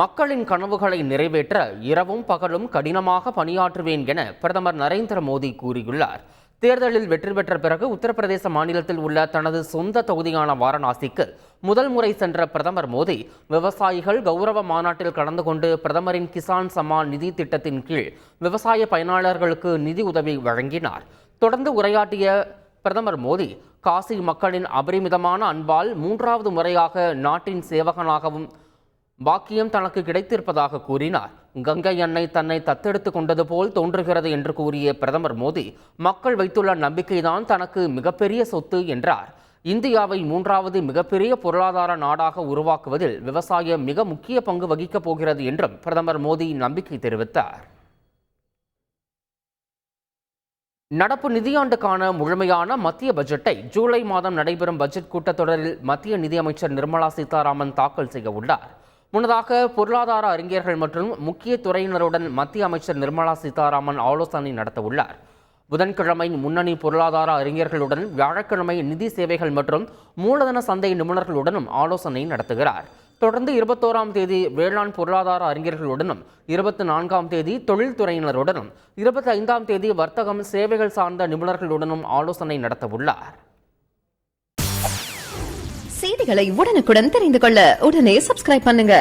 மக்களின் கனவுகளை நிறைவேற்ற இரவும் பகலும் கடினமாக பணியாற்றுவேன் என பிரதமர் நரேந்திர மோடி கூறியுள்ளார். தேர்தலில் வெற்றி பெற்ற பிறகு உத்தரப்பிரதேச மாநிலத்தில் உள்ள தனது சொந்த தொகுதியான வாரணாசிக்கு முதல் முறை சென்ற பிரதமர் மோடி விவசாயிகள் கௌரவ மாநாட்டில் கலந்து கொண்டு பிரதமரின் கிசான் சம்மான் நிதி திட்டத்தின் கீழ் விவசாய பயனாளர்களுக்கு நிதி உதவி வழங்கினார். தொடர்ந்து உரையாற்றிய பிரதமர் மோடி காசி மக்களின் அபரிமிதமான அன்பால் மூன்றாவது முறையாக நாட்டின் சேவகனாகவும் பாக்கியம் தனக்கு கிடைத்திருப்பதாக கூறினார். கங்கை அன்னை தன்னை தத்தெடுத்து கொண்டது போல் தோன்றுகிறது என்று கூறிய பிரதமர் மோடி மக்கள் வைத்துள்ள நம்பிக்கைதான் தனக்கு மிகப்பெரிய சொத்து என்றார். இந்தியாவை மூன்றாவது மிகப்பெரிய பொருளாதார நாடாக உருவாக்குவதில் விவசாயம் மிக முக்கிய பங்கு வகிக்கப் போகிறது என்றும் பிரதமர் மோடி நம்பிக்கை தெரிவித்தார். நடப்பு நிதியாண்டுக்கான முழுமையான மத்திய பட்ஜெட்டை ஜூலை மாதம் நடைபெறும் பட்ஜெட் கூட்டத்தொடரில் மத்திய நிதியமைச்சர் நிர்மலா சீதாராமன் தாக்கல் செய்ய உள்ளார். முன்னதாக பொருளாதார அறிஞர்கள் மற்றும் முக்கிய துறையினருடன் மத்திய அமைச்சர் நிர்மலா சீதாராமன் ஆலோசனை நடத்த உள்ளார். புதன்கிழமை முன்னணி பொருளாதார அறிஞர்களுடன், வியாழக்கிழமை நிதி சேவைகள் மற்றும் மூலதன சந்தை நிபுணர்களுடனும் ஆலோசனை நடத்துகிறார். தொடர்ந்து 21ஆம் தேதி வேளாண் பொருளாதார அறிஞர்களுடனும், 24ஆம் தேதி தொழில்துறையினருடனும், 25ஆம் தேதி வர்த்தகம் சேவைகள் சார்ந்த நிபுணர்களுடனும் ஆலோசனை நடத்த உள்ளார். செய்திகளை உடனுக்குடன் தெரிந்து கொள்ள உடனே சப்ஸ்கிரைப் பண்ணுங்க.